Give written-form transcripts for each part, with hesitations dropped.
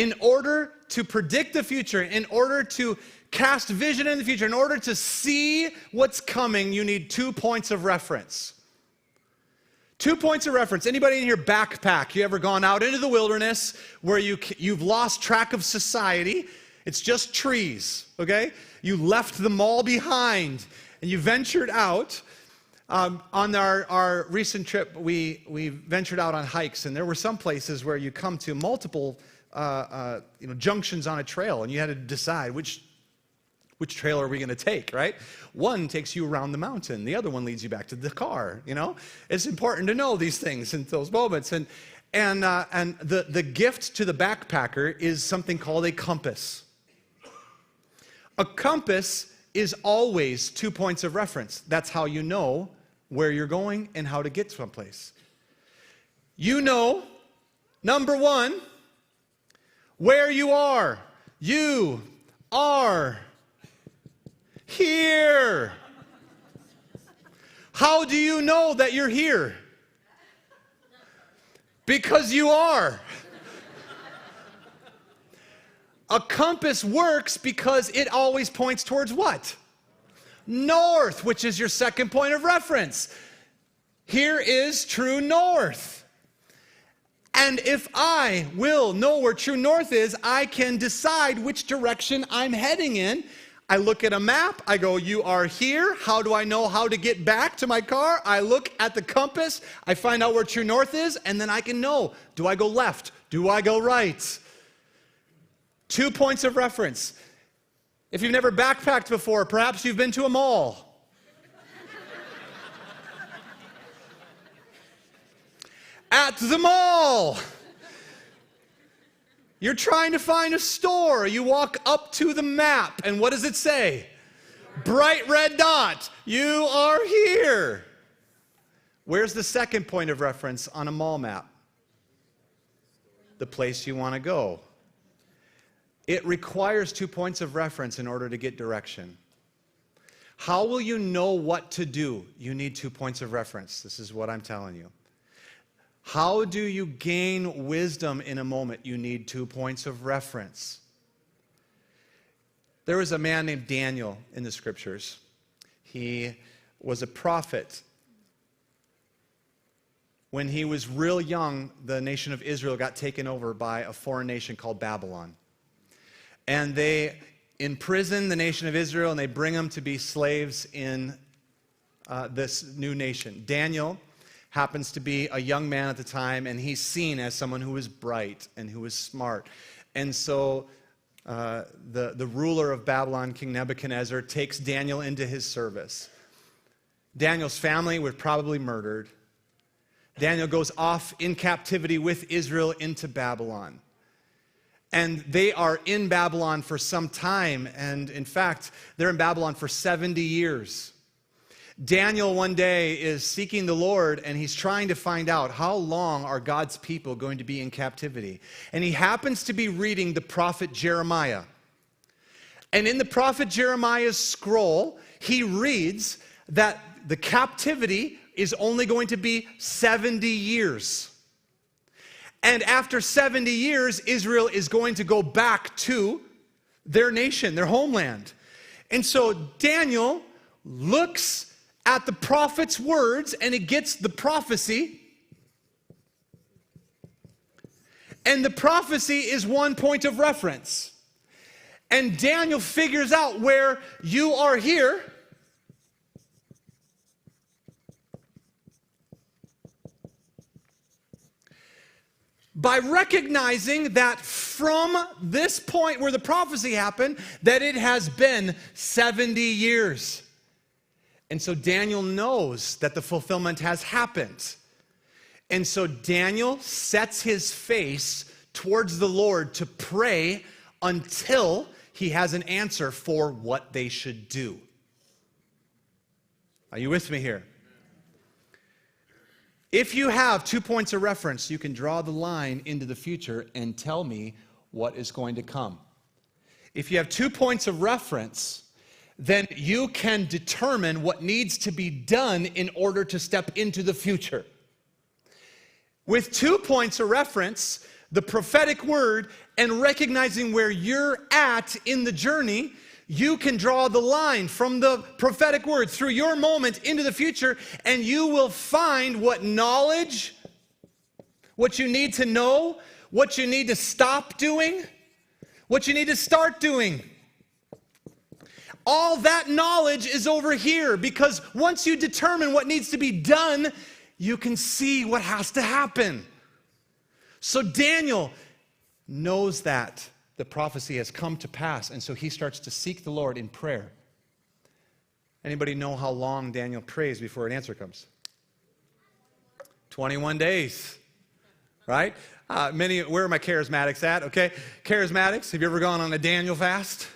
In order to predict the future, in order to cast vision in the future, in order to see what's coming, you need 2 points of reference. 2 points of reference. Anybody in here backpack? You ever gone out into the wilderness where you've lost track of society? It's just trees, okay? You left them all behind and you ventured out. On our recent trip, we ventured out on hikes, and there were some places where you come to multiple junctions on a trail, and you had to decide which trail are we going to take, right? One takes you around the mountain. The other one leads you back to the car, It's important to know these things in those moments. And the gift to the backpacker is something called a compass. A compass is always 2 points of reference. That's how you know where you're going and how to get someplace. You know, number one, where you are. You are here. How do you know that you're here? Because you are. A compass works because it always points towards what? North, which is your second point of reference. Here is true north. And if I will know where true north is, I can decide which direction I'm heading in. I look at a map, I go, you are here. How do I know how to get back to my car? I look at the compass, I find out where true north is, and then I can know, do I go left? Do I go right? 2 points of reference. If you've never backpacked before, perhaps you've been to a mall. At the mall, you're trying to find a store. You walk up to the map, and what does it say? Bright red dot. You are here. Where's the second point of reference on a mall map? The place you want to go. It requires 2 points of reference in order to get direction. How will you know what to do? You need 2 points of reference. This is what I'm telling you. How do you gain wisdom in a moment? You need 2 points of reference. There was a man named Daniel in the scriptures. He was a prophet. When he was real young, the nation of Israel got taken over by a foreign nation called Babylon. And they imprison the nation of Israel, and they bring them to be slaves in this new nation. Daniel happens to be a young man at the time, and he's seen as someone who is bright and who is smart. And so the ruler of Babylon, King Nebuchadnezzar, takes Daniel into his service. Daniel's family were probably murdered. Daniel goes off in captivity with Israel into Babylon. And they are in Babylon for some time, and in fact, they're in Babylon for 70 years. Daniel one day is seeking the Lord, and he's trying to find out how long are God's people going to be in captivity. And he happens to be reading the prophet Jeremiah. And in the prophet Jeremiah's scroll, he reads that the captivity is only going to be 70 years. And after 70 years, Israel is going to go back to their nation, their homeland. And so Daniel looks at the prophet's words, and it gets the prophecy. And the prophecy is 1 point of reference. And Daniel figures out where you are here. By recognizing that from this point where the prophecy happened, that it has been 70 years. And so Daniel knows that the fulfillment has happened. And so Daniel sets his face towards the Lord to pray until he has an answer for what they should do. Are you with me here? If you have 2 points of reference, you can draw the line into the future and tell me what is going to come. If you have 2 points of reference, then you can determine what needs to be done in order to step into the future. With 2 points of reference, the prophetic word and recognizing where you're at in the journey, you can draw the line from the prophetic word through your moment into the future, and you will find what knowledge, what you need to know, what you need to stop doing, what you need to start doing. All that knowledge is over here, because once you determine what needs to be done, you can see what has to happen. So Daniel knows that the prophecy has come to pass, and so he starts to seek the Lord in prayer. Anybody know how long Daniel prays before an answer comes? 21 days, right? Where are my charismatics at? Okay, charismatics, have you ever gone on a Daniel fast?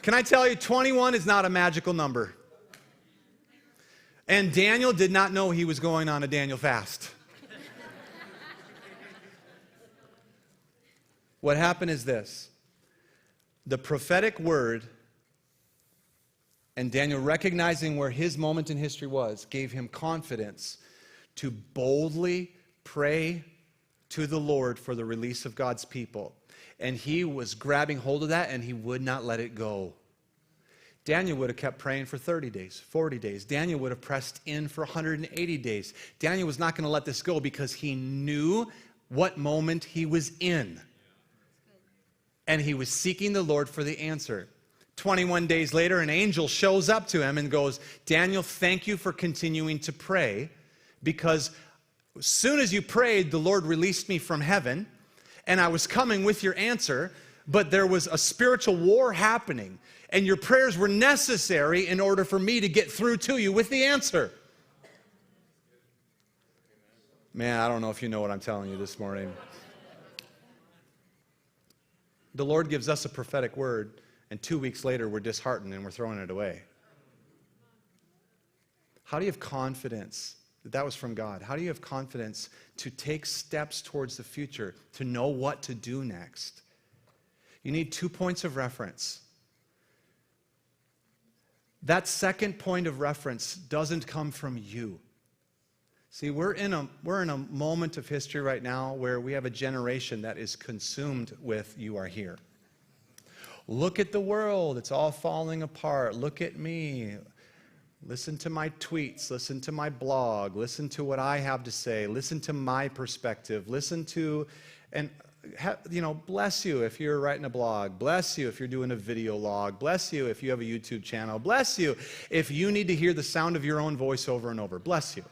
Can I tell you, 21 is not a magical number. And Daniel did not know he was going on a Daniel fast. What happened is this. The prophetic word and Daniel recognizing where his moment in history was gave him confidence to boldly pray to the Lord for the release of God's people. And he was grabbing hold of that, and he would not let it go. Daniel would have kept praying for 30 days, 40 days. Daniel would have pressed in for 180 days. Daniel was not going to let this go because he knew what moment he was in. And he was seeking the Lord for the answer. 21 days later, an angel shows up to him and goes, Daniel, thank you for continuing to pray, because as soon as you prayed, the Lord released me from heaven, and I was coming with your answer, but there was a spiritual war happening, and your prayers were necessary in order for me to get through to you with the answer. Man, I don't know if you know what I'm telling you this morning. The Lord gives us a prophetic word, and 2 weeks later, we're disheartened and we're throwing it away. How do you have confidence that that was from God? How do you have confidence to take steps towards the future, to know what to do next? You need 2 points of reference. That second point of reference doesn't come from you. See, we're in a moment of history right now where we have a generation that is consumed with "you are here." Look at the world, it's all falling apart. Look at me. Listen to my tweets, listen to my blog, listen to what I have to say, listen to my perspective, listen to, and bless you if you're writing a blog, bless you if you're doing a video log, bless you if you have a YouTube channel, bless you if you need to hear the sound of your own voice over and over, bless you.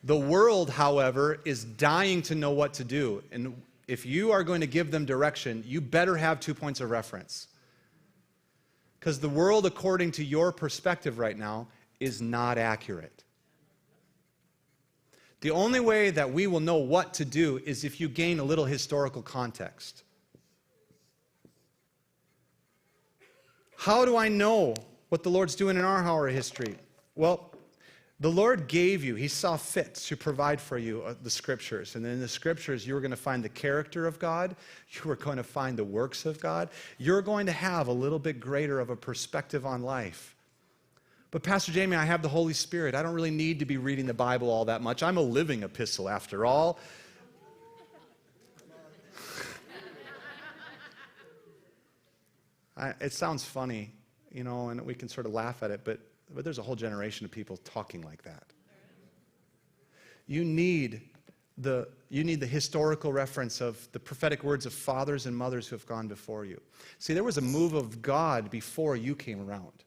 The world, however, is dying to know what to do. And if you are going to give them direction, you better have 2 points of reference. Because the world, according to your perspective right now, is not accurate. The only way that we will know what to do is if you gain a little historical context. How do I know what the Lord's doing in our hour of history? Well, the Lord gave you, He saw fit to provide for you the Scriptures. And in the Scriptures, you were going to find the character of God. You were going to find the works of God. You're going to have a little bit greater of a perspective on life. But Pastor Jamey, I have the Holy Spirit. I don't really need to be reading the Bible all that much. I'm a living epistle after all. It sounds funny, and we can sort of laugh at it, but there's a whole generation of people talking like that. You need the historical reference of the prophetic words of fathers and mothers who have gone before you. See, there was a move of God before you came around.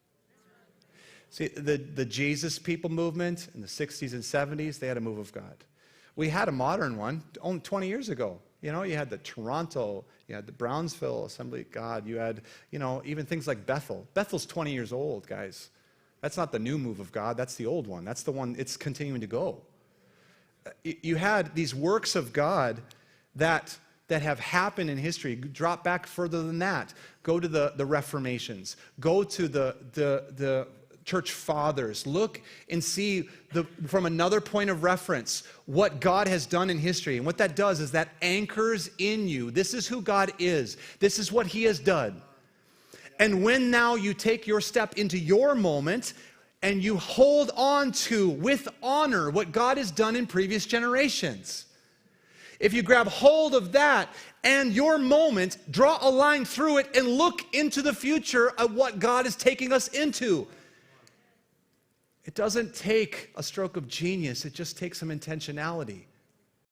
See, the Jesus people movement in the 60s and 70s, they had a move of God. We had a modern one only 20 years ago. You had the Toronto, you had the Brownsville Assembly of God, you had, even things like Bethel. Bethel's 20 years old, guys. That's not the new move of God, that's the old one. That's the one, it's continuing to go. You had these works of God that have happened in history. Drop back further than that. Go to the Reformations. Go to the church fathers. Look and see from another point of reference what God has done in history. And what that does is that anchors in you. This is who God is. This is what He has done. And when now you take your step into your moment and you hold on to with honor what God has done in previous generations. If you grab hold of that and your moment, draw a line through it and look into the future of what God is taking us into. It doesn't take a stroke of genius, it just takes some intentionality.